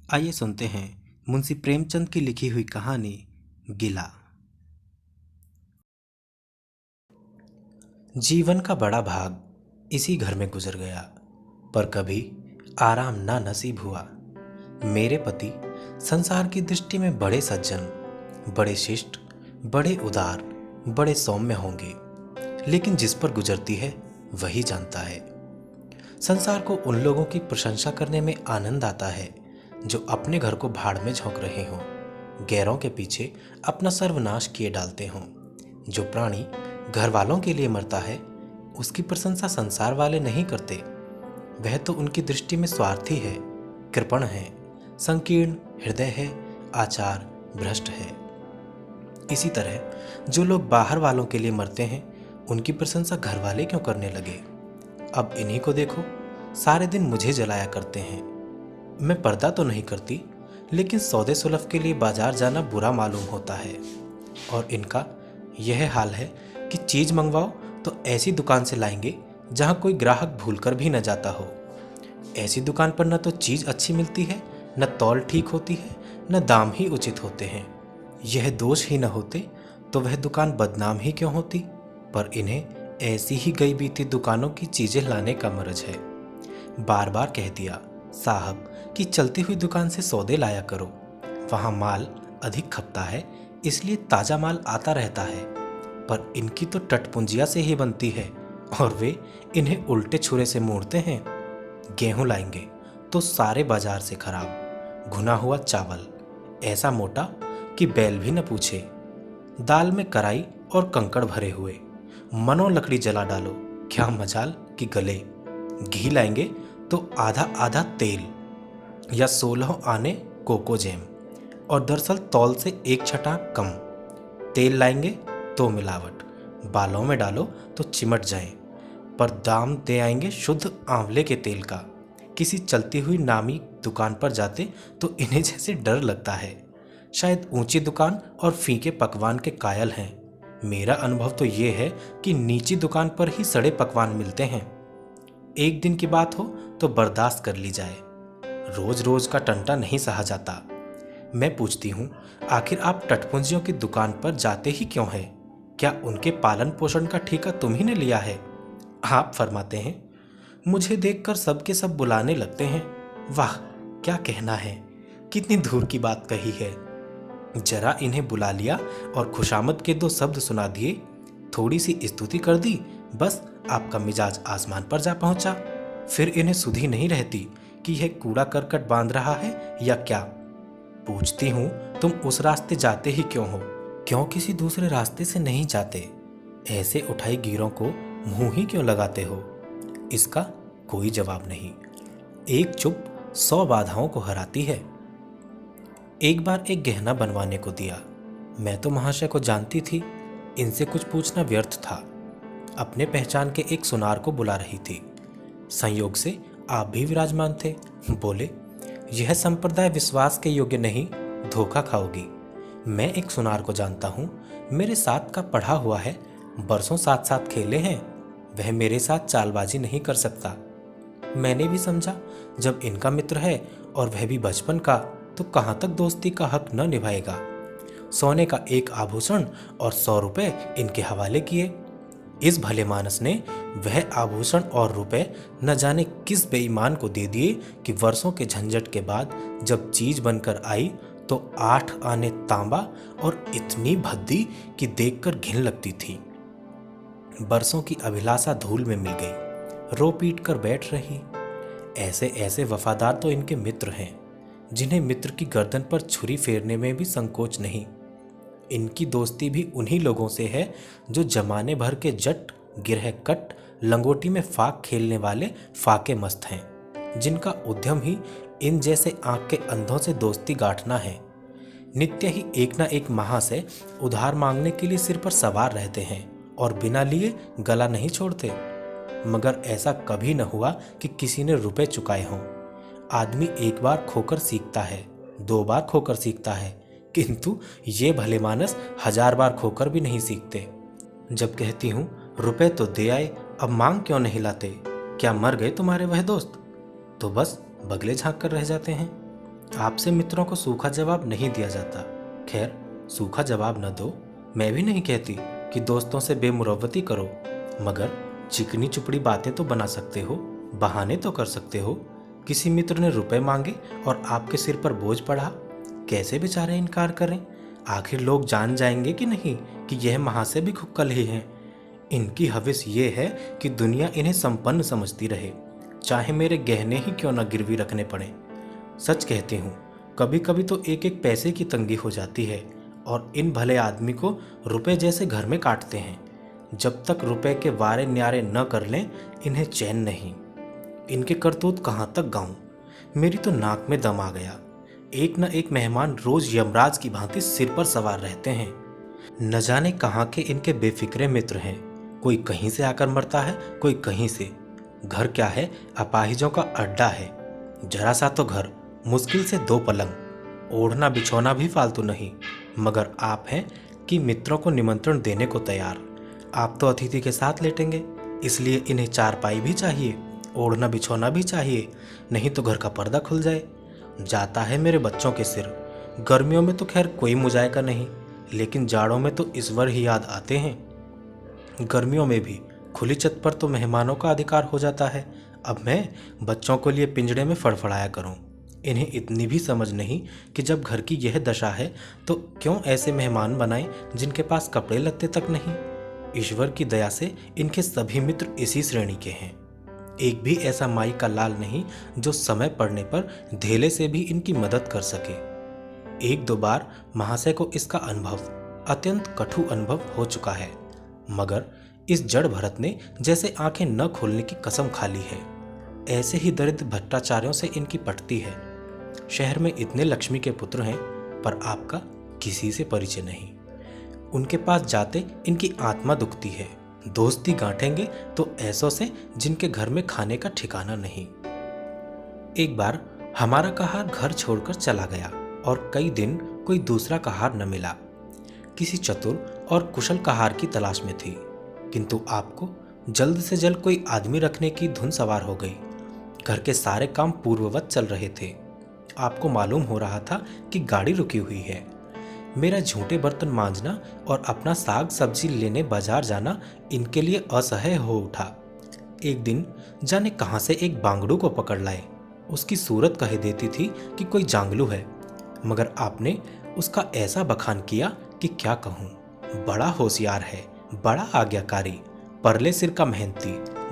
आइए सुनते हैं मुंशी प्रेमचंद की लिखी हुई कहानी गिला। जीवन का बड़ा भाग इसी घर में गुजर गया, पर कभी आराम ना नसीब हुआ। मेरे पति संसार की दृष्टि में बड़े सज्जन, बड़े शिष्ट, बड़े उदार, बड़े सौम्य होंगे, लेकिन जिस पर गुजरती है वही जानता है। संसार को उन लोगों की प्रशंसा करने में आनंद आता है जो अपने घर को भाड़ में झोंक रहे हों, गैरों के पीछे अपना सर्वनाश किए डालते हों। जो प्राणी घर वालों के लिए मरता है उसकी प्रशंसा संसार वाले नहीं करते। वह तो उनकी दृष्टि में स्वार्थी है, कृपण है, संकीर्ण हृदय है, आचार भ्रष्ट है। इसी तरह जो लोग बाहर वालों के लिए मरते हैं उनकी प्रशंसा घर वाले क्यों करने लगे। अब इन्हीं को देखो, सारे दिन मुझे जलाया करते हैं। मैं पर्दा तो नहीं करती, लेकिन सौदे सुलभ के लिए बाजार जाना बुरा मालूम होता है। और इनका यह हाल है कि चीज मंगवाओ तो ऐसी दुकान से लाएंगे जहां कोई ग्राहक भूलकर भी न जाता हो। ऐसी दुकान पर न तो चीज अच्छी मिलती है, न तौल ठीक होती है, न दाम ही उचित होते हैं। यह दोष ही न होते तो वह दुकान बदनाम ही क्यों होती। पर इन्हें ऐसी ही गई बीती दुकानों की चीजें लाने का मर्ज है। बार बार कह दिया साहब कि चलती हुई दुकान से सौदे लाया करो, वहां माल अधिक खपता है, इसलिए ताजा माल आता रहता है। पर इनकी तो टटपुंजिया से ही बनती है और वे इन्हें उल्टे छुरे से मोड़ते हैं। गेहूं लाएंगे तो सारे बाजार से खराब, घुना हुआ चावल, ऐसा मोटा कि बैल भी न पूछे। दाल में कराई और कंकड़ भरे हुए, मनो लकड़ी जला डालो, क्या मजाल कि गले। घी लाएंगे तो आधा आधा तेल या 16 आने कोको जैम, और दरअसल तौल से एक छटा कम। तेल लाएंगे तो मिलावट, बालों में डालो तो चिमट जाए, पर दाम दे आएंगे शुद्ध आंवले के तेल का। किसी चलती हुई नामी दुकान पर जाते तो इन्हें जैसे डर लगता है। शायद ऊंची दुकान और फीके पकवान के कायल हैं। मेरा अनुभव तो ये है कि नीची दुकान पर ही सड़े पकवान मिलते हैं। एक दिन की बात हो तो बर्दाश्त कर ली जाए, रोज रोज का टंटा नहीं सहा जाता। मैं पूछती हूँ, आखिर आप टटपुंजियों की दुकान पर जाते ही क्यों हैं? क्या उनके पालन पोषण का ठेका तुम ही ने लिया है? आप फरमाते हैं, मुझे देखकर सबके सब बुलाने लगते हैं। वाह क्या कहना है, कितनी दूर की बात कही है। जरा इन्हें बुला लिया और खुशामद के 2 शब्द सुना दिए, थोड़ी सी स्तुति कर दी, बस आपका मिजाज आसमान पर जा पहुंचा। फिर इन्हें सुधी नहीं रहती कि यह कूड़ा करकट बांध रहा है या क्या। पूछती हूँ, तुम उस रास्ते जाते ही क्यों हो? क्यों किसी दूसरे रास्ते से नहीं जाते? ऐसे उठाई गिरों को मुंह ही क्यों लगाते हो? इसका कोई जवाब नहीं। एक चुप 100 बाधाओं को हराती है। एक बार एक गहना बनवाने को दिया। मैं तो महाशय को जानती थी, इनसे कुछ पूछना व्यर्थ था। अपने पहचान के एक सुनार को बुला रही थी। संयोग से आप भी विराजमान थे। बोले, यह संप्रदाय विश्वास के योग्य नहीं, धोखा खाओगी। मैं एक सुनार को जानता हूँ, मेरे साथ का पढ़ा हुआ है, बरसों साथ साथ खेले हैं, वह मेरे साथ चालबाजी नहीं कर सकता। मैंने भी समझा, जब इनका मित्र है और वह भी बचपन का, तो कहाँ तक दोस्ती का हक न निभाएगा। सोने का एक आभूषण और 100 रुपए इनके हवाले किए। इस भले मानस ने वह आभूषण और रुपए न जाने किस बेईमान को दे दिए कि वर्षों के झंझट के बाद जब चीज बनकर आई तो 8 आने तांबा और इतनी भद्दी कि देखकर घिन लगती थी। बरसों की अभिलाषा धूल में मिल गई, रो पीट कर बैठ रही। ऐसे ऐसे वफादार तो इनके मित्र हैं, जिन्हें मित्र की गर्दन पर छुरी फेरने में भी संकोच नहीं। इनकी दोस्ती भी उन्हीं लोगों से है जो जमाने भर के जट, गिरह कट, लंगोटी में फाक खेलने वाले फाके मस्त हैं, जिनका उद्यम ही इन जैसे आंख के अंधों से दोस्ती गांठना है। नित्य ही एक ना एक महाशय उधार मांगने के लिए सिर पर सवार रहते हैं और बिना लिए गला नहीं छोड़ते। मगर ऐसा कभी न हुआ कि किसी ने रुपए चुकाए हों। आदमी एक बार खोकर सीखता है, 2 बार खोकर सीखता है, किंतु ये भले मानस 1000 बार खोकर भी नहीं सीखते। जब कहती हूँ रुपए तो दे आए, अब मांग क्यों नहीं लाते, क्या मर गए तुम्हारे वह दोस्त, तो बस बगले झांक कर रह जाते हैं। आपसे मित्रों को सूखा जवाब नहीं दिया जाता। खैर, सूखा जवाब न दो, मैं भी नहीं कहती कि दोस्तों से बेमुरव्वती करो, मगर चिकनी चुपड़ी बातें तो बना सकते हो, बहाने तो कर सकते हो। किसी मित्र ने रुपए मांगे और आपके सिर पर बोझ पड़ा, कैसे बेचारे इनकार करें? आखिर लोग जान जाएंगे कि नहीं कि यह महाशय भी खुक्कल ही हैं। इनकी हविस ये है कि दुनिया इन्हें संपन्न समझती रहे, चाहे मेरे गहने ही क्यों न गिरवी रखने पड़े। सच कहती हूँ, कभी कभी तो एक एक पैसे की तंगी हो जाती है और इन भले आदमी को रुपए जैसे घर में काटते हैं। जब तक रुपए के वारे न्यारे न कर लें, इन्हें चैन नहीं। इनके करतूत कहाँ तक गाऊं? मेरी तो नाक में दम आ गया। एक न एक मेहमान रोज यमराज की भांति सिर पर सवार रहते हैं। न जाने कहाँ के इनके बेफिक्रे मित्र हैं। कोई कहीं से आकर मरता है, कोई कहीं से। घर क्या है, अपाहिजों का अड्डा है। जरा सा तो घर, मुश्किल से 2 पलंग, ओढ़ना बिछौना भी फालतू नहीं। मगर आप हैं कि मित्रों को निमंत्रण देने को तैयार। आप तो अतिथि के साथ लेटेंगे, इसलिए इन्हें चारपाई भी चाहिए, ओढ़ना बिछौना भी चाहिए, नहीं तो घर का पर्दा खुल जाए। जाता है मेरे बच्चों के सिर। गर्मियों में तो खैर कोई मुजायका नहीं, लेकिन जाड़ों में तो ईश्वर ही याद आते हैं। गर्मियों में भी खुली छत पर तो मेहमानों का अधिकार हो जाता है। अब मैं बच्चों के लिए पिंजड़े में फड़फड़ाया करूं। इन्हें इतनी भी समझ नहीं कि जब घर की यह दशा है तो क्यों ऐसे मेहमान बनाएं जिनके पास कपड़े लत्ते तक नहीं। ईश्वर की दया से इनके सभी मित्र इसी श्रेणी के हैं। एक भी ऐसा माई का लाल नहीं जो समय पड़ने पर धेले से भी इनकी मदद कर सके। 1-2 बार महाशय को इसका अनुभव, अत्यंत कटु अनुभव हो चुका है, मगर इस जड़ भरत ने जैसे आंखें न खोलने की कसम खा ली है। ऐसे ही दरिद्र भट्टाचार्यों से इनकी पटती है। शहर में इतने लक्ष्मी के पुत्र हैं, पर आपका किसी से परिचय नहीं। उनके पास जाते इनकी आत्मा दुखती है। दोस्ती गांठेंगे तो ऐसों से जिनके घर में खाने का ठिकाना नहीं। एक बार हमारा कहार घर छोड़कर चला गया और कई दिन कोई दूसरा कहार न मिला। किसी चतुर और कुशल कहार की तलाश में थी, किंतु आपको जल्द से जल्द कोई आदमी रखने की धुन सवार हो गई। घर के सारे काम पूर्ववत चल रहे थे। आपको मालूम हो रहा था कि गाड़ी रुकी हुई है। मेरा झूठे बर्तन मांजना और अपना साग सब्जी लेने बाजार जाना इनके लिए असह्य हो उठा। एक दिन जाने कहां से एक बांगड़ू को पकड़ लाए। उसकी सूरत कह देती थी कि कोई जांगलू है, मगर आपने उसका ऐसा बखान किया कि क्या कहूं। बड़ा होशियार है, बड़ा आज्ञाकारी, परले सिर का मेहनती,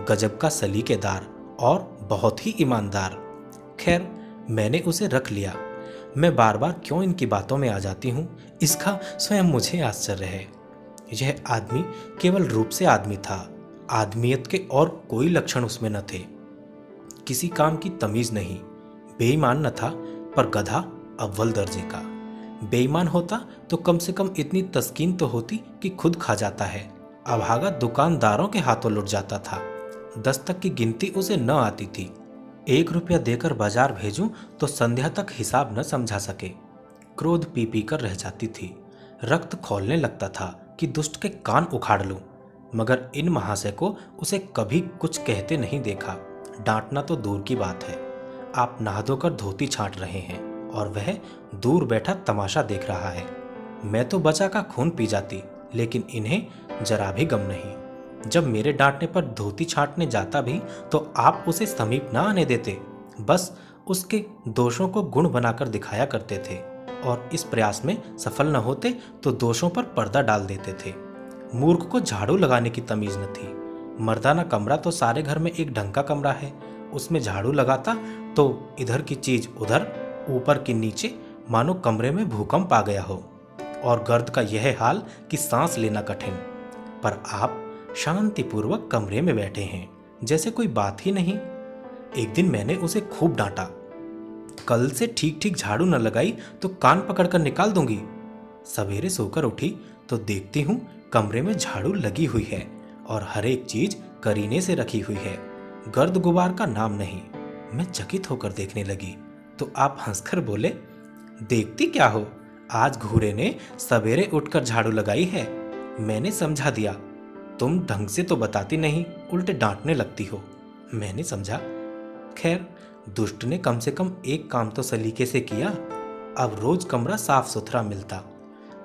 गजब का सलीकेदार और बहुत ही ईमानदार। खैर, मैंने उसे रख लिया। मैं बार बार क्यों इनकी बातों में आ जाती हूँ, इसका स्वयं मुझे आश्चर्य है। यह आदमी केवल रूप से आदमी था, आदमियत के और कोई लक्षण उसमें न थे। किसी काम की तमीज नहीं। बेईमान न था, पर गधा अव्वल दर्जे का। बेईमान होता तो कम से कम इतनी तस्कीन तो होती कि खुद खा जाता है। अभागा दुकानदारों के हाथों लुट जाता था। 10 तक की गिनती उसे न आती थी। 1 रुपया देकर बाजार भेजूं तो संध्या तक हिसाब न समझा सके। क्रोध पी पी कर रह जाती थी। रक्त खौलने लगता था कि दुष्ट के कान उखाड़ लूं, मगर इन महाशय को उसे कभी कुछ कहते नहीं देखा। डांटना तो दूर की बात है। आप नहा धोकर धोती छांट रहे हैं और वह दूर बैठा तमाशा देख रहा है। मैं तो बचा का खून पी जाती, लेकिन इन्हें जरा भी गम नहीं। जब मेरे डांटने पर धोती छांटने जाता भी तो आप उसे समीप ना आने देते, बस उसके दोषों को गुण बनाकर दिखाया करते थे, और इस प्रयास में सफल न होते तो दोषों पर पर्दा डाल देते थे। मूर्ख को झाड़ू लगाने की तमीज न थी। मर्दाना कमरा तो सारे घर में एक ढंग का कमरा है, उसमें झाड़ू लगाता तो इधर की चीज उधर, ऊपर की नीचे, मानो कमरे में भूकंप आ गया हो। और गर्द का यह हाल कि सांस लेना कठिन। पर आप शांतिपूर्वक कमरे में बैठे हैं, जैसे कोई बात ही नहीं। एक दिन मैंने उसे खूब डांटा, कल से ठीक ठीक झाड़ू न लगाई तो कान पकड़कर निकाल दूंगी। सवेरे सोकर उठी तो देखती हूँ कमरे में झाड़ू लगी हुई है और हर एक चीज करीने से रखी हुई है। गर्द गुबार का नाम नहीं। मैं चकित होकर देखने लगी तो आप हंसकर बोले, देखती क्या हो, आज घूरे ने सवेरे उठकर झाड़ू लगाई है। मैंने समझा दिया, तुम ढंग से तो बताती नहीं, उल्टे डांटने लगती हो। मैंने समझा, खैर दुष्ट ने कम से कम एक काम तो सलीके से किया। अब रोज कमरा साफ सुथरा मिलता।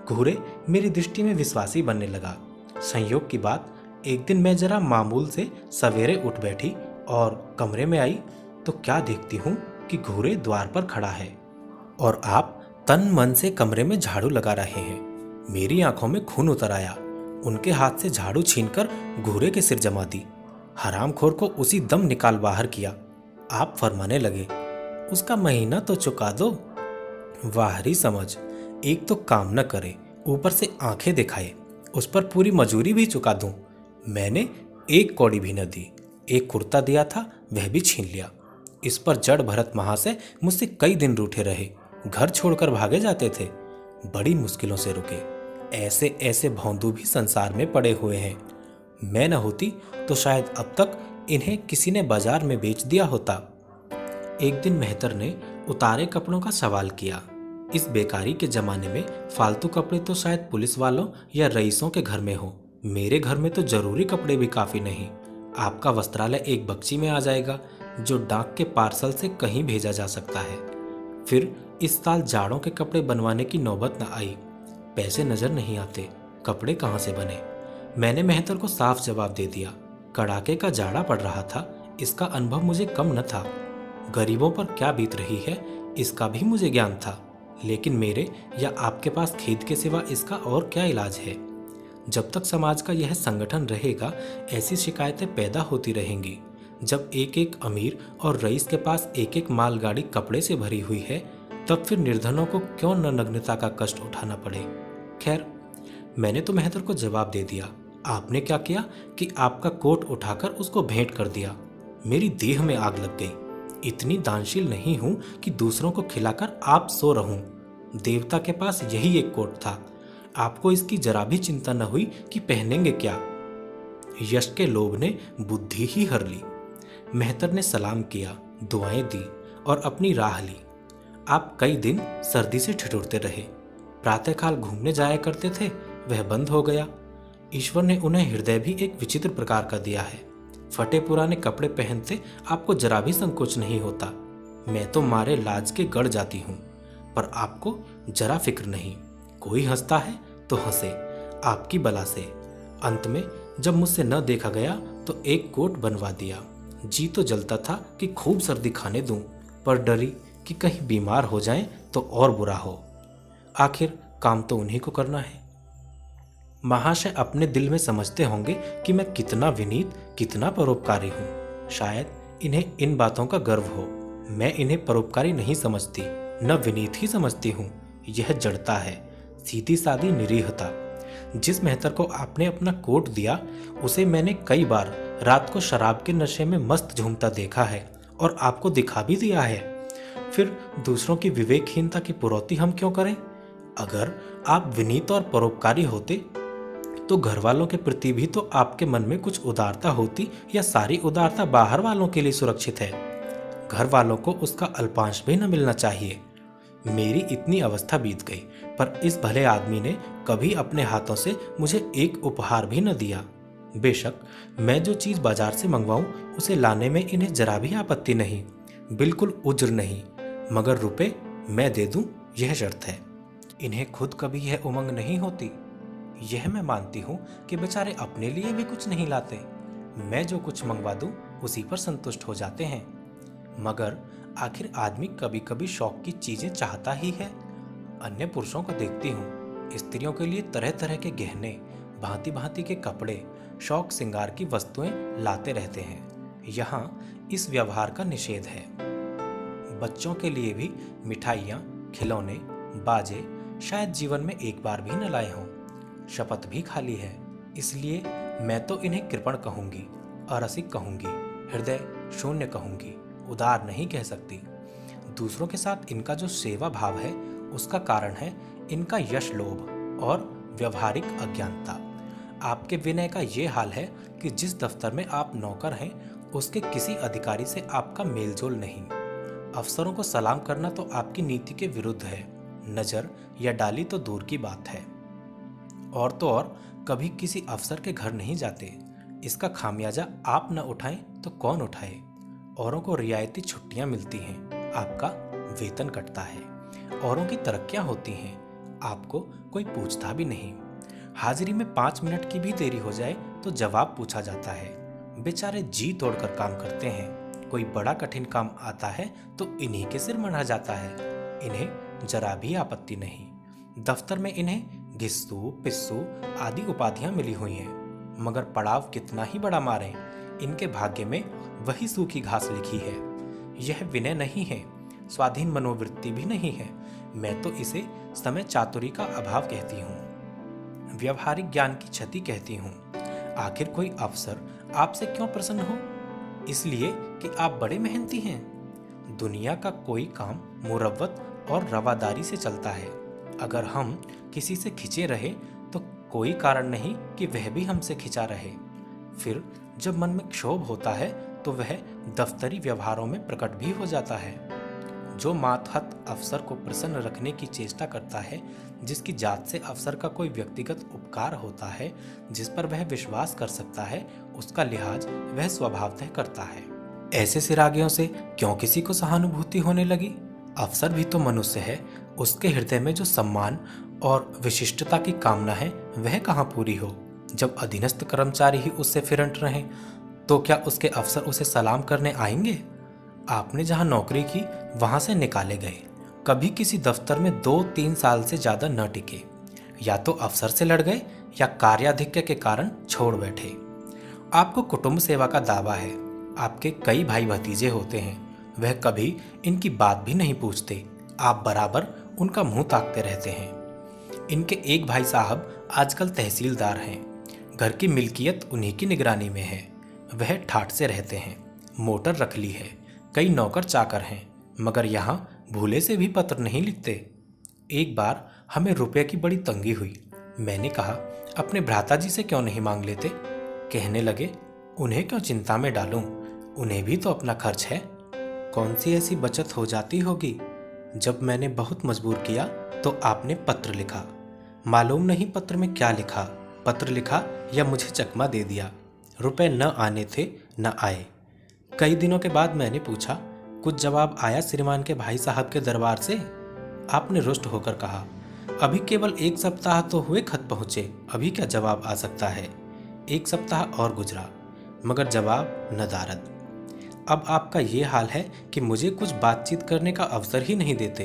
घूरे मेरी दृष्टि में विश्वासी बनने लगा। संयोग की बात, एक दिन मैं जरा मामूल से सवेरे उठ बैठी और कमरे में आई तो क्या देखती हूँ कि घूरे द्वार पर खड़ा है और आप तन मन से कमरे में झाड़ू लगा रहे हैं। मेरी आंखों में खून उतर आया। उनके हाथ से झाड़ू छीनकर घूरे के सिर जमा दी। हरामखोर को उसी दम निकाल बाहर किया। आप फरमाने लगे, उसका महीना तो चुका दो। वाहरी समझ, एक तो काम न करे, ऊपर से आंखें दिखाए, उस पर पूरी मजूरी भी चुका दूं। मैंने एक कौड़ी भी न दी। एक कुर्ता दिया था, वह भी छीन लिया। इस पर जड़ भरत महाशय मुझसे कई दिन रूठे रहे, घर छोड़कर भागे जाते थे। बड़ी मुश्किलों से रुके। ऐसे ऐसे भौंदू भी संसार में पड़े हुए हैं। मैं न होती तो शायद अब तक इन्हें किसी ने बाजार में बेच दिया होता। एक दिन मेहतर ने उतारे कपड़ों का सवाल किया। इस बेकारी के जमाने में फालतू कपड़े तो शायद पुलिस वालों या रईसों के घर में हो। मेरे घर में तो जरूरी कपड़े भी काफी नहीं। आपका वस्त्रालय एक बक्सी में आ जाएगा, जो डाक के पार्सल से कहीं भेजा जा सकता है। फिर इस साल जाड़ों के कपड़े बनवाने की नौबत न आई। पैसे नजर नहीं आते, कपड़े कहाँ से बने। मैंने मेहतर को साफ जवाब दे दिया। कड़ाके का जाड़ा पड़ रहा था, इसका अनुभव मुझे कम न था। गरीबों पर क्या बीत रही है, इसका भी मुझे ज्ञान था। लेकिन मेरे या आपके पास खेद के सिवा इसका और क्या इलाज है। जब तक समाज का यह संगठन रहेगा, ऐसी शिकायतें पैदा होती रहेंगी। जब एक एक अमीर और रईस के पास एक एक मालगाड़ी कपड़े से भरी हुई है, तब फिर निर्धनों को क्यों न नग्नता का कष्ट उठाना पड़े। खैर, मैंने तो मेहतर को जवाब दे दिया। आपने क्या किया कि आपका कोट उठाकर उसको भेंट कर दिया। मेरी देह में आग लग गई। इतनी दानशील नहीं हूं कि दूसरों को खिलाकर आप सो रहूं। देवता के पास यही एक कोट था। आपको इसकी जरा भी चिंता न हुई कि पहनेंगे क्या। यश के लोभ ने बुद्धि ही हर ली। मेहतर ने सलाम किया, दुआएं दी और अपनी राह ली। आप कई दिन सर्दी से ठिठुरते रहे। प्रातःकाल घूमने जाया करते थे, वह बंद हो गया। ईश्वर ने उन्हें हृदय भी एक विचित्र प्रकार का दिया है। फटे पुराने कपड़े पहनते आपको जरा भी संकोच नहीं होता। मैं तो मारे लाज के गड़ जाती हूँ, पर आपको जरा फिक्र नहीं। कोई हंसता है तो हंसे, आपकी बला से। अंत में जब मुझसे न देखा गया तो एक कोट बनवा दिया। जी तो जलता था कि खूब सर्दी खाने दूं, पर डरी कि कहीं बीमार हो जाएं तो और बुरा हो। आखिर काम तो उन्हीं को करना है। महाशय अपने दिल में समझते होंगे कि मैं कितना विनीत, कितना परोपकारी हूँ। शायद इन्हें इन बातों का गर्व हो। मैं इन्हें परोपकारी नहीं समझती, न विनीत ही समझती हूँ। यह जड़ता है, सीधी सादी निरीहता। जिस मेहतर को आपने अपना कोट दिया, उसे मैंने कई बार रात को शराब के नशे में मस्त झूमता देखा है और आपको दिखा भी दिया है। फिर दूसरों की विवेकहीनता की पुरौती हम क्यों करें। अगर आप विनीत और परोपकारी होते तो घर वालों के प्रति भी तो आपके मन में कुछ उदारता होती, या सारी उदारता बाहर वालों के लिए सुरक्षित है। घर वालों को उसका अल्पांश भी न मिलना चाहिए। मेरी इतनी अवस्था बीत गई, पर इस भले आदमी ने कभी अपने हाथों से मुझे एक उपहार भी न दिया। बेशक मैं जो चीज बाजार से मंगवाऊं, उसे लाने में इन्हें जरा भी आपत्ति नहीं, बिल्कुल उज्र नहीं। मगर रुपए मैं दे दूं, यह शर्त है। इन्हें खुद कभी यह उमंग नहीं होती। यह मैं मानती हूं कि बेचारे अपने लिए भी कुछ नहीं लाते। मैं जो कुछ मंगवा दूं, उसी पर संतुष्ट हो जाते हैं। मगर आखिर आदमी कभी कभी शौक की चीजें चाहता ही है। अन्य पुरुषों को देखती हूँ, स्त्रियों के लिए तरह तरह के गहने, भांति भांति के कपड़े, शौक श्रृंगार की वस्तुएं लाते रहते हैं। यहाँ इस व्यवहार का निषेध है। बच्चों के लिए भी मिठाइयाँ, खिलौने, बाजे शायद जीवन में एक बार भी न लाए हों। शपथ भी खाली है। इसलिए मैं तो इन्हें कृपण कहूंगी, अरसिक कहूंगी, हृदय शून्य कहूंगी, उदार नहीं कह सकती। दूसरों के साथ इनका जो सेवा भाव है, उसका कारण है इनका यश लोभ और व्यवहारिक अज्ञानता। आपके विनय का ये हाल है कि जिस दफ्तर में आप नौकर हैं, उसके किसी अधिकारी से आपका मेलजोल नहीं। अफसरों को सलाम करना तो आपकी नीति के विरुद्ध है। नजर या डाली तो दूर की बात है। और तो और कभी किसी अफसर के घर नहीं जाते। इसका खामियाजा आप न उठाएं तो कौन उठाए। औरों को रियायती छुट्टियां मिलती हैं, आपका वेतन कटता है। औरों की तरक्कियां होती हैं, आपको कोई पूछता भी नहीं। हाजिरी में 5 मिनट की भी देरी हो जाए तो जवाब पूछा जाता है। बेचारे जी तोड़कर काम करते हैं, कोई बड़ा कठिन काम आता है तो इन्हीं के सिर मढ़ा जाता है। इन्हें जरा भी आपत्ति नहीं। दफ्तर में इन्हें घिस्सू पिस्सू आदि उपाधियां मिली हुई हैं, मगर पड़ाव कितना ही बड़ा मारें, इनके भाग्य में वही सूखी घास लिखी है। यह विनय नहीं है, स्वाधीन मनोवृत्ति भी नहीं है, मैं तो इसे समय चातुरी का अभाव कहती हूँ, व्यवहारिक ज्ञान की क्षति कहती हूँ। आखिर कोई अफसर आपसे क्यों प्रसन्न हो? इसलिए कि आप बड़े मेहनती हैं। दुनिया का कोई काम मुरव्वत और रवादारी से चलता है। अगर हम किसी से खिंचे रहे तो कोई कारण नहीं कि वह भी हमसे खिंचा रहे। फिर जब मन में क्षोभ होता है तो वह दफ्तरी व्यवहारों में प्रकट भी हो जाता है। जो मातहत अफसर को प्रसन्न रखने की चेष्टा करता है, जिसकी जात से अफसर का कोई व्यक्तिगत उपकार होता है, जिस पर वह विश्वास कर सकता है, उसका लिहाज वह स्वभावतः करता है। ऐसे सिरागियों से क्यों किसी को सहानुभूति होने लगी? अफसर भी तो मनुष्य है, उसके हृदय में जो सम्मान और विशिष्टता की कामना है वह कहाँ पूरी हो? जब अधीनस्थ कर्मचारी ही उससे फिरंट रहें तो क्या उसके अफसर उसे सलाम करने आएंगे? आपने जहां नौकरी की वहां से निकाले गए, कभी किसी दफ्तर में 2-3 साल से ज्यादा न टिके, या तो अफसर से लड़ गए या कार्याधिक्य के कारण छोड़ बैठे। आपको कुटुंब सेवा का दावा है, आपके कई भाई भतीजे होते हैं, वह कभी इनकी बात भी नहीं पूछते, आप बराबर उनका मुंह ताकते रहते हैं। इनके एक भाई साहब आजकल तहसीलदार हैं, घर की मिल्कियत उन्हीं की निगरानी में है, वह ठाठ से रहते हैं, मोटर रख ली है, कई नौकर चाकर हैं, मगर यहाँ भूले से भी पत्र नहीं लिखते। एक बार हमें रुपये की बड़ी तंगी हुई, मैंने कहा अपने भ्राताजी से क्यों नहीं मांग लेते? कहने लगे उन्हें क्यों चिंता में डालूं, उन्हें भी तो अपना खर्च है। कौन सी ऐसी बचत हो जाती होगी? जब मैंने बहुत मजबूर किया तो आपने पत्र लिखा। मालूम नहीं पत्र में क्या लिखा, पत्र लिखा या मुझे चकमा दे दिया। रुपए न आने थे न आए। कई दिनों के बाद मैंने पूछा, कुछ जवाब आया श्रीमान के भाई साहब के दरबार से? आपने रुष्ट होकर कहा, अभी केवल 1 सप्ताह तो हुए खत पहुंचे, अभी क्या जवाब आ सकता है? 1 सप्ताह और गुजरा, मगर जवाब नदारद। अब आपका ये हाल है कि मुझे कुछ बातचीत करने का अवसर ही नहीं देते।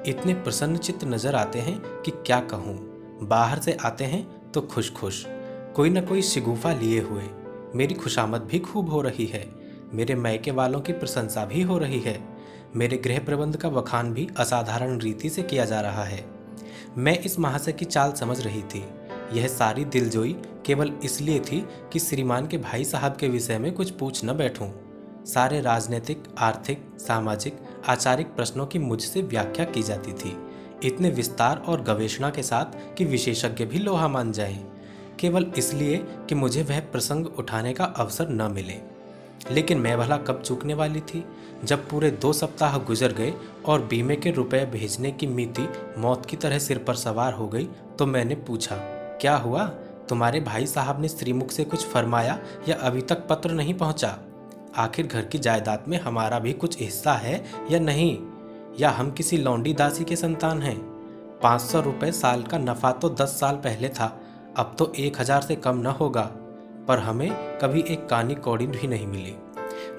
इतने प्रसन्नचित्त नजर आते हैं कि क्या कहूँ। बाहर से आते हैं तो खुश खुश, कोई न कोई शिगुफा लिए हुए। मेरी खुशामद भी खूब हो रही है, मेरे मैके वालों की प्रशंसा भी हो रही है, मेरे गृह प्रबंध का बखान भी असाधारण रीति से किया जा रहा है। मैं इस महाशय की चाल समझ रही थी। यह सारी दिलजोई केवल इसलिए थी कि श्रीमान के भाई साहब के विषय में कुछ पूछ न बैठूं। सारे राजनीतिक, आर्थिक, सामाजिक, आचारिक प्रश्नों की मुझसे व्याख्या की जाती थी, इतने विस्तार और गवेषणा के साथ कि विशेषज्ञ भी लोहा मान जाएं, केवल इसलिए कि मुझे वह प्रसंग उठाने का अवसर न मिले। लेकिन मैं भला कब चूकने वाली थी? जब पूरे 2 सप्ताह गुजर गए और बीमे के रुपए भेजने की मिति मौत की तरह सिर पर सवार हो गई तो मैंने पूछा, क्या हुआ? तुम्हारे भाई साहब ने श्रीमुख से कुछ फरमाया या अभी तक पत्र नहीं पहुंचा? आखिर घर की जायदाद में हमारा भी कुछ हिस्सा है या नहीं? या हम किसी लौंडी दासी के संतान हैं? 500 रुपये साल का नफा तो 10 साल पहले था, अब तो 1000 से कम न होगा। पर हमें कभी एक कानी कौड़ी भी नहीं मिली।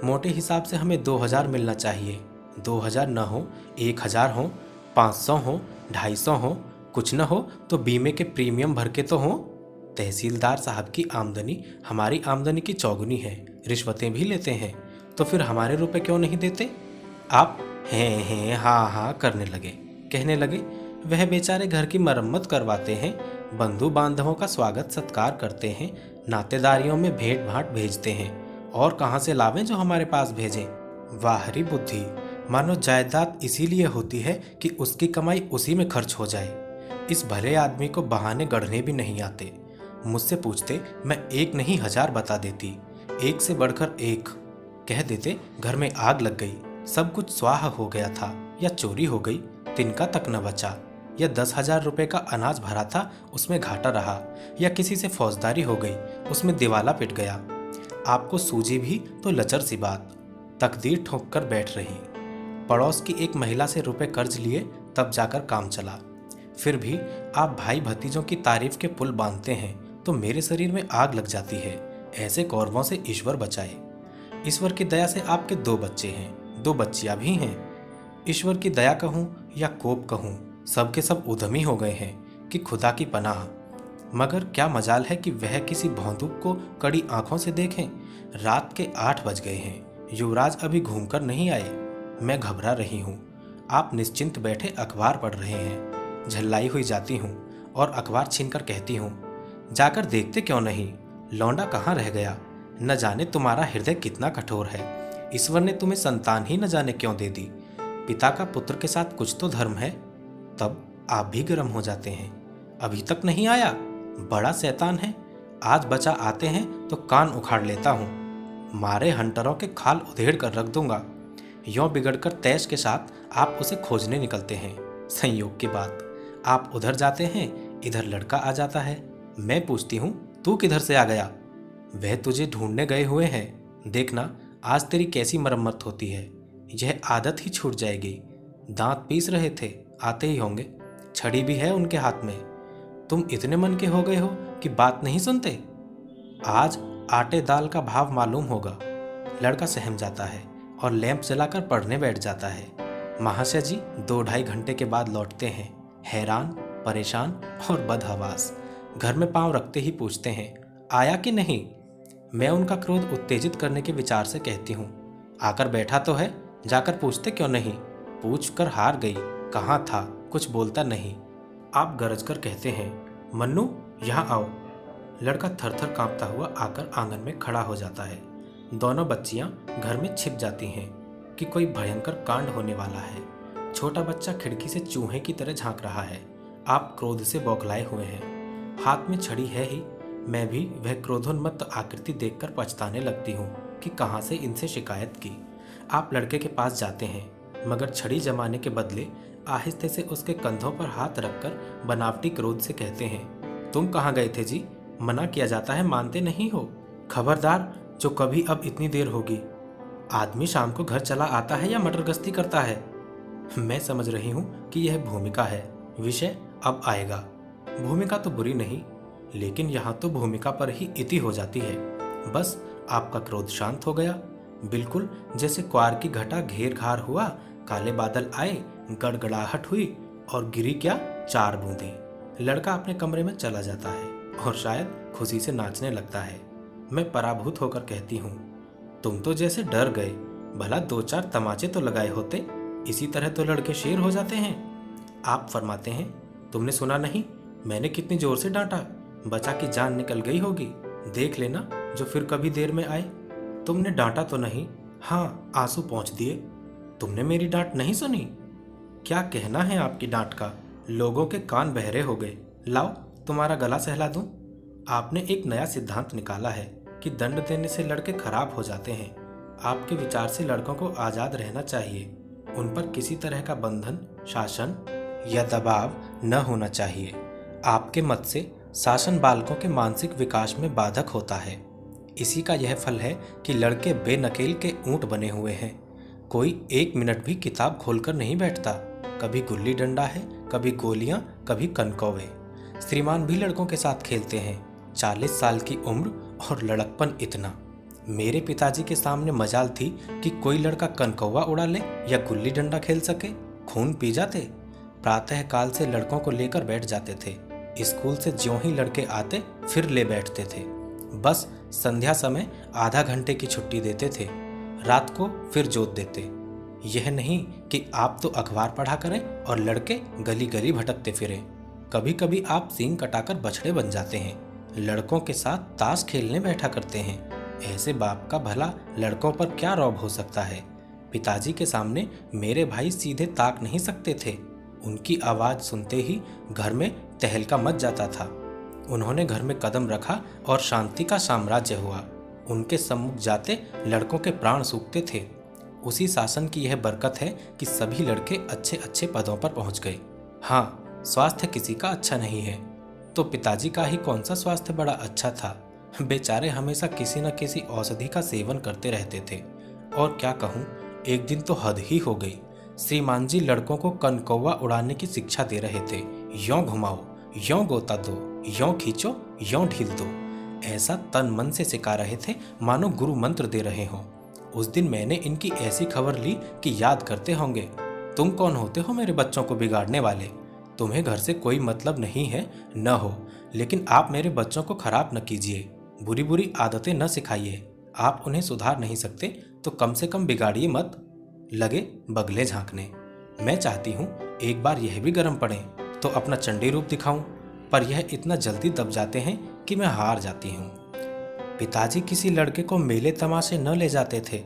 मोटे हिसाब से हमें 2000 मिलना चाहिए। 2000 न हो, 1000 हो, 500 हो, 250 हो, कुछ न हो तो बीमे के प्रीमियम भर के तो हो। तहसीलदार साहब की आमदनी हमारी आमदनी की चौगुनी है, रिश्वतें भी लेते हैं, तो फिर हमारे रुपए क्यों नहीं देते? आप हैं हाँ हाँ करने लगे, कहने लगे, वह बेचारे घर की मरम्मत करवाते हैं, बंधु बांधवों का स्वागत सत्कार करते हैं, नातेदारियों में भेंट भाट भेजते हैं, और कहाँ से लावें जो हमारे पास भेजें? वाहरी बुद्धि, मानो जायदाद इसीलिए होती है कि उसकी कमाई उसी में खर्च हो जाए। इस भले आदमी को बहाने गढ़ने भी नहीं आते। मुझसे पूछते, मैं 1 नहीं 1000 बता देती, 1 से बढ़कर 1 कह देते। घर में आग लग गई, सब कुछ स्वाहा हो गया था, या चोरी हो गई, तिनका तक न बचा, या 10,000 रुपये का अनाज भरा था, उसमें घाटा रहा, या किसी से फौजदारी हो गई, उसमें दिवाला पिट गया। आपको सूझी भी तो लचर सी बात। तकदीर ठोक कर बैठ रही। पड़ोस की एक महिला से रुपए कर्ज लिए तब जाकर काम चला। फिर भी आप भाई भतीजों की तारीफ के पुल बांधते हैं तो मेरे शरीर में आग लग जाती है। ऐसे कौरवों से ईश्वर बचाए। ईश्वर की दया से आपके 2 बच्चे हैं, 2 बच्चियां भी हैं। ईश्वर की दया कहूँ या कोप कहूँ, सबके सब उद्यमी हो गए हैं कि खुदा की पनाह। मगर क्या मजाल है कि वह किसी भौंदू को कड़ी आंखों से देखें। रात के 8 बज गए हैं, युवराज अभी घूमकर नहीं आए। मैं घबरा रही हूँ। आप निश्चिंत बैठे अखबार पढ़ रहे हैं। झल्लाई हुई जाती हूँ और अखबार छीनकर कहती हूँ, जाकर देखते क्यों नहीं, लौंडा कहाँ रह गया। न जाने तुम्हारा हृदय कितना कठोर है। ईश्वर ने तुम्हें संतान ही न जाने क्यों दे दी। पिता का पुत्र के साथ कुछ तो धर्म है। तब आप भी गर्म हो जाते हैं। अभी तक नहीं आया, बड़ा शैतान है। आज बचा आते हैं तो कान उखाड़ लेता हूँ। मारे हंटरों के खाल उधेड़ कर रख दूंगा। यों बिगड़कर तैश के साथ आप उसे खोजने निकलते हैं। संयोग की बात, आप उधर जाते हैं, इधर लड़का आ जाता है। मैं पूछती हूँ, तू किधर से आ गया। वह तुझे ढूंढने गए हुए हैं। देखना आज तेरी कैसी मरम्मत होती है। यह आदत ही छूट जाएगी। दांत पीस रहे थे, आते ही होंगे। छड़ी भी है उनके हाथ में। तुम इतने मन के हो गए हो कि बात नहीं सुनते। आज आटे दाल का भाव मालूम होगा। लड़का सहम जाता है और लैंप जलाकर पढ़ने बैठ जाता है। महाशय जी 2-2.5 घंटे के बाद लौटते हैं, हैरान, परेशान और बदहवास। घर में पांव रखते ही पूछते हैं, आया कि नहीं। मैं उनका क्रोध उत्तेजित करने के विचार से कहती हूँ, आकर बैठा तो है, जाकर पूछते क्यों नहीं। पूछ कर हार गई, कहाँ था, कुछ बोलता नहीं। आप गरज कर कहते हैं, मन्नू यहाँ आओ। लड़का थर-थर कांपता हुआ आकर आंगन में खड़ा हो जाता है। दोनों बच्चियां घर में छिप जाती हैं कि कोई भयंकर कांड होने वाला है। छोटा बच्चा खिड़की से चूहे की तरह झांक रहा है। आप क्रोध से बौखलाए हुए हैं। हाथ में छड़ी है ही। मैं भी वह क्रोधोन्मत्त आकृति देखकर पछताने लगती हूँ कि कहाँ से इनसे शिकायत की। आप लड़के के पास जाते हैं, मगर छड़ी जमाने के बदले आहिस्ते से उसके कंधों पर हाथ रखकर बनावटी क्रोध से कहते हैं, तुम कहाँ गए थे जी। मना किया जाता है, मानते नहीं हो। खबरदार, जो कभी अब इतनी देर होगी। आदमी शाम को घर चला आता है या मटर गश्ती करता है। मैं समझ रही हूँ कि यह भूमिका है, विषय अब आएगा। भूमिका तो बुरी नहीं, लेकिन यहाँ तो भूमिका पर ही इति हो जाती है। बस आपका क्रोध शांत हो गया, बिल्कुल जैसे क्वार की घटा घेर घार हुआ, काले बादल आए, गड़गड़ाहट हुई और गिरी क्या 4 बूंदें। लड़का अपने कमरे में चला जाता है और शायद खुशी से नाचने लगता है। मैं पराभूत होकर कहती हूँ, तुम तो जैसे डर गए। भला 2-4 तमाचे तो लगाए होते, इसी तरह तो लड़के शेर हो जाते हैं। आप फरमाते हैं, तुमने सुना नहीं, मैंने कितनी जोर से डांटा। बच्चा की जान निकल गई होगी, देख लेना जो फिर कभी देर में आए। तुमने डांटा तो नहीं, हाँ आंसू पोंछ दिए। तुमने मेरी डांट नहीं सुनी। क्या कहना है आपकी डांट का, लोगों के कान बहरे हो गए। लाओ तुम्हारा गला सहला दूं। आपने एक नया सिद्धांत निकाला है कि दंड देने से लड़के खराब हो जाते हैं। आपके विचार से लड़कों को आज़ाद रहना चाहिए। उन पर किसी तरह का बंधन, शासन या दबाव न होना चाहिए। आपके मत से शासन बालकों के मानसिक विकास में बाधक होता है। इसी का यह फल है कि लड़के बेनकेल के ऊंट बने हुए हैं। कोई 1 मिनट भी किताब खोलकर नहीं बैठता। कभी गुल्ली डंडा है, कभी गोलियां, कभी कनकौवे। श्रीमान भी लड़कों के साथ खेलते हैं। 40 साल की उम्र और लड़कपन इतना। मेरे पिताजी के सामने मजाल थी कि कोई लड़का कनकौवा उड़ा ले या गुल्ली डंडा खेल सके। खून पी जाते। प्रातः काल से लड़कों को लेकर बैठ जाते थे। स्कूल से ज्यों ही लड़के आते फिर ले बैठते थे। बस संध्या समय आधा घंटे की छुट्टी देते थे। रात को फिर जोत देते। यह नहीं कि आप तो अखबार पढ़ा करें और लड़के गली गली भटकते फिरें। कभी कभी आप सींग कटाकर बछड़े बन जाते हैं। लड़कों के साथ ताश खेलने बैठा करते हैं। ऐसे बाप का भला लड़कों पर क्या रौब हो सकता है। पिताजी के सामने मेरे भाई सीधे ताक नहीं सकते थे। उनकी आवाज़ सुनते ही घर में तहलका मच जाता था। उन्होंने घर में कदम रखा और शांति का साम्राज्य हुआ। उनके सम्मुख जाते लड़कों के प्राण सूखते थे। उसी शासन की यह बरकत है कि सभी लड़के अच्छे अच्छे पदों पर पहुंच गए। हाँ, स्वास्थ्य किसी का अच्छा नहीं है, तो पिताजी का ही कौन सा स्वास्थ्य बड़ा अच्छा था। बेचारे हमेशा किसी न किसी औषधि का सेवन करते रहते थे और क्या कहूँ, एक दिन तो हद ही हो गई। श्रीमान जी लड़कों को कनकौवा उड़ाने की शिक्षा दे रहे थे। यों घुमाओ, यों गोता दो, यों खींचो, यों ढील दो। ऐसा तन मन से सिखा रहे थे मानो गुरु मंत्र दे रहे हों। उस दिन मैंने इनकी ऐसी खबर ली कि याद करते होंगे, तुम कौन होते हो मेरे बच्चों को बिगाड़ने वाले? तुम्हें घर से कोई मतलब नहीं है न हो, लेकिन आप मेरे बच्चों को खराब न कीजिए, बुरी बुरी आदतें न सिखाइए। आप उन्हें सुधार नहीं सकते तो कम से कम बिगाड़िए मत। लगे बगले झांकने। मैं चाहती हूँ एक बार यह भी गर्म पड़े तो अपना चंडी रूप दिखाऊं, पर यह इतना जल्दी दब जाते हैं कि मैं हार जाती हूँ। पिताजी किसी लड़के को मेले तमाशे न ले जाते थे।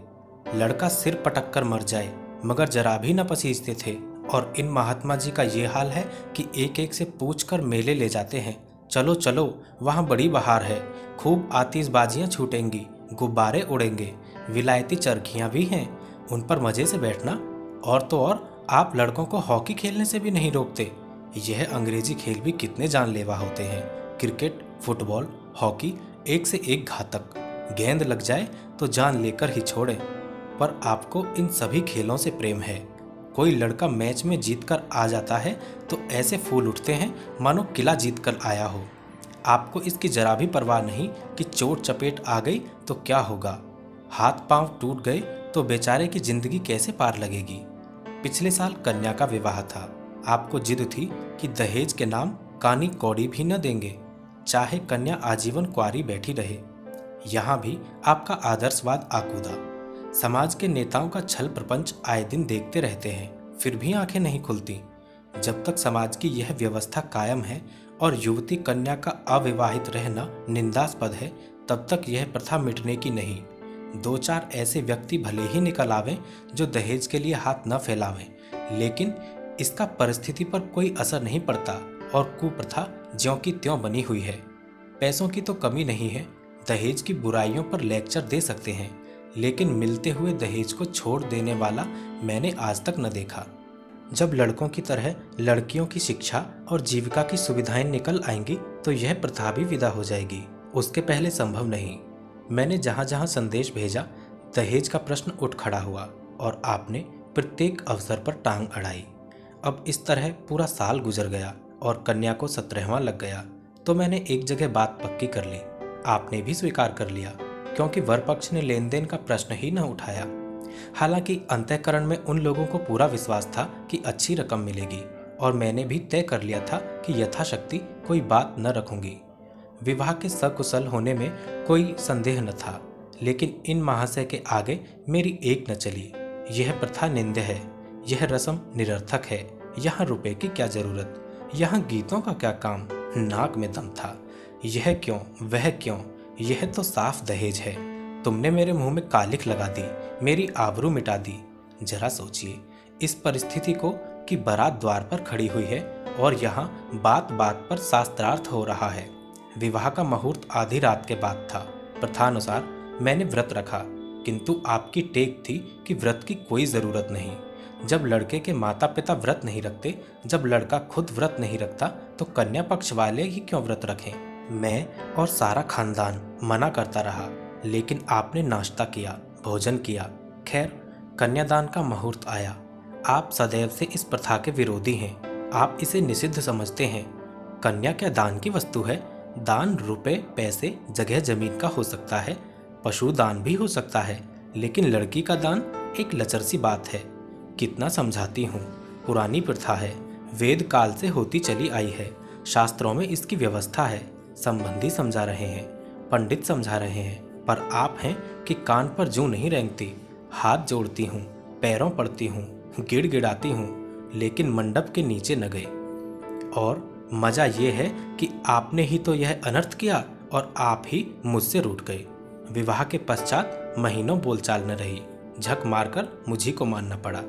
लड़का सिर पटक कर मर जाए मगर जरा भी न पसीजते थे। और इन महात्मा जी का ये हाल है कि एक एक से पूछ कर मेले ले जाते हैं। चलो चलो, वहाँ बड़ी बहार है, खूब आतिशबाजियाँ छूटेंगी, गुब्बारे उड़ेंगे, विलायती चरखियाँ भी हैं, उन पर मज़े से बैठना। और तो और आप लड़कों को हॉकी खेलने से भी नहीं रोकते। यह अंग्रेजी खेल भी कितने जानलेवा होते हैं। क्रिकेट, फुटबॉल, हॉकी एक से एक घातक। गेंद लग जाए तो जान लेकर ही छोड़े। पर आपको इन सभी खेलों से प्रेम है। कोई लड़का मैच में जीत कर आ जाता है तो ऐसे फूल उठते हैं मानो किला जीत कर आया हो। आपको इसकी जरा भी परवाह नहीं कि चोट चपेट आ गई तो क्या होगा, हाथ पांव टूट गए तो बेचारे की जिंदगी कैसे पार लगेगी। पिछले साल कन्या का विवाह था। आपको जिद थी कि दहेज के नाम कानी कौड़ी भी न देंगे, चाहे कन्या आजीवन कुंवारी बैठी रहे। यहाँ भी आपका आदर्शवाद आकूदा। समाज के नेताओं का छल प्रपंच आए दिन देखते रहते हैं, फिर भी आंखें नहीं खुलती। जब तक समाज की यह व्यवस्था कायम है और युवती कन्या का अविवाहित रहना निंदास्पद है, तब तक यह प्रथा मिटने की नहीं। दो चार ऐसे व्यक्ति भले ही निकल आवें जो दहेज के लिए हाथ न फैलावें, लेकिन इसका परिस्थिति पर कोई असर नहीं पड़ता और कुप्रथा ज्यों की त्यों बनी हुई है। पैसों की तो कमी नहीं है, दहेज की बुराइयों पर लेक्चर दे सकते हैं, लेकिन मिलते हुए दहेज को छोड़ देने वाला मैंने आज तक न देखा। जब लड़कों की तरह लड़कियों की शिक्षा और जीविका की सुविधाएं निकल आएंगी तो यह प्रथा भी विदा हो जाएगी। उसके पहले संभव नहीं। मैंने जहाँ जहाँ संदेश भेजा, दहेज का प्रश्न उठ खड़ा हुआ और आपने प्रत्येक अवसर पर टांग अड़ाई। अब इस तरह पूरा साल गुजर गया और कन्या को 17वां लग गया तो मैंने एक जगह बात पक्की कर ली। आपने भी स्वीकार कर लिया, क्योंकि वर पक्ष ने लेन देन का प्रश्न ही न उठाया। हालांकि अंतःकरण में उन लोगों को पूरा विश्वास था कि अच्छी रकम मिलेगी और मैंने भी तय कर लिया था कि यथाशक्ति कोई बात न रखूंगी। विवाह के सकुशल होने में कोई संदेह न था, लेकिन इन महाशय के आगे मेरी एक न चली। यह प्रथा निंद्य है, यह रस्म निरर्थक है, यहाँ रुपए की क्या जरूरत, यहाँ गीतों का क्या काम। नाक में दम था। यह क्यों, वह क्यों, यह तो साफ दहेज है। तुमने मेरे मुंह में कालिख लगा दी, मेरी आबरू मिटा दी। जरा सोचिए इस परिस्थिति को कि बारात द्वार पर खड़ी हुई है और यहाँ बात बात पर शास्त्रार्थ हो रहा है। विवाह का मुहूर्त आधी रात के बाद था। प्रथानुसार मैंने व्रत रखा, किंतु आपकी टेक थी कि व्रत की कोई ज़रूरत नहीं। जब लड़के के माता पिता व्रत नहीं रखते, जब लड़का खुद व्रत नहीं रखता, तो कन्या पक्ष वाले ही क्यों व्रत रखें। मैं और सारा खानदान मना करता रहा, लेकिन आपने नाश्ता किया, भोजन किया। खैर, कन्यादान का मुहूर्त आया। आप सदैव से इस प्रथा के विरोधी हैं, आप इसे निषिद्ध समझते हैं। कन्या क्या दान की वस्तु है? दान रुपए, पैसे, जगह जमीन का हो सकता है, पशु दान भी हो सकता है, लेकिन लड़की का दान एक लचर सी बात है। कितना समझाती हूँ, पुरानी प्रथा है, वेद काल से होती चली आई है, शास्त्रों में इसकी व्यवस्था है। संबंधी समझा रहे हैं, पंडित समझा रहे हैं, पर आप हैं कि कान पर जूं नहीं रेंगती। हाथ जोड़ती हूँ, पैरों पड़ती हूँ, गिड़गिड़ाती हूँ, लेकिन मंडप के नीचे न गए। और मजा ये है कि आपने ही तो यह अनर्थ किया और आप ही मुझसे रूठ गए। विवाह के पश्चात महीनों बोलचाल न रही, झक मारकर मुझी को मानना पड़ा।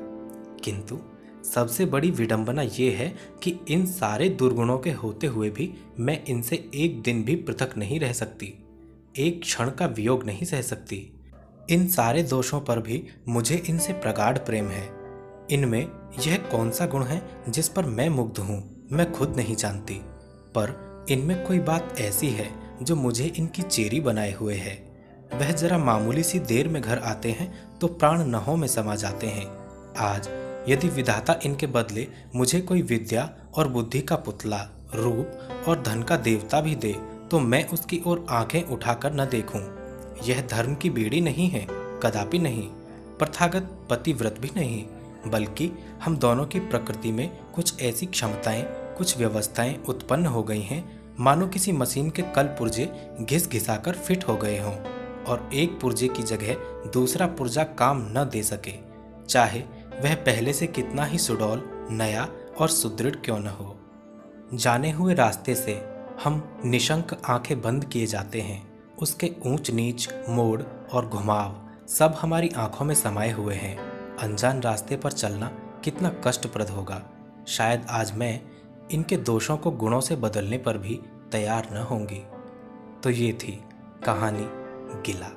किंतु सबसे बड़ी विडंबना ये है कि इन सारे दुर्गुणों के होते हुए भी मैं इनसे एक दिन भी पृथक नहीं रह सकती, एक क्षण का वियोग नहीं सह सकती। इन सारे दोषों पर भी मुझे इनसे प्रगाढ़ प्रेम है। इनमें यह कौन सा गुण है जिस पर मैं मुग्ध हूँ, मैं खुद नहीं जानती, पर इनमें कोई बात ऐसी है जो मुझे इनकी चेरी बनाए हुए है। वह जरा मामूली सी देर में घर आते हैं तो प्राण नहों में समा जाते हैं। आज यदि विधाता इनके बदले मुझे कोई विद्या और बुद्धि का पुतला, रूप और धन का देवता भी दे तो मैं उसकी ओर आंखें उठाकर न देखूं। यह धर्म की बेड़ी नहीं है, कदापि नहीं, प्रथागत पतिव्रत भी नहीं, बल्कि हम दोनों की प्रकृति में कुछ ऐसी क्षमताएं, कुछ व्यवस्थाएं उत्पन्न हो गई हैं मानो किसी मशीन के कल पुर्जे घिस घिसाकर फिट हो गए हों और एक पुर्जे की जगह दूसरा पुर्जा काम न दे सके, चाहे वह पहले से कितना ही सुडौल, नया और सुदृढ़ क्यों न हो। जाने हुए रास्ते से हम निशंक आंखें बंद किए जाते हैं। उसके ऊंच नीच, मोड़ और घुमाव सब हमारी आंखों में समाये हुए हैं। अनजान रास्ते पर चलना कितना कष्टप्रद होगा। शायद आज मैं इनके दोषों को गुणों से बदलने पर भी तैयार न होंगी। तो ये थी कहानी गिला।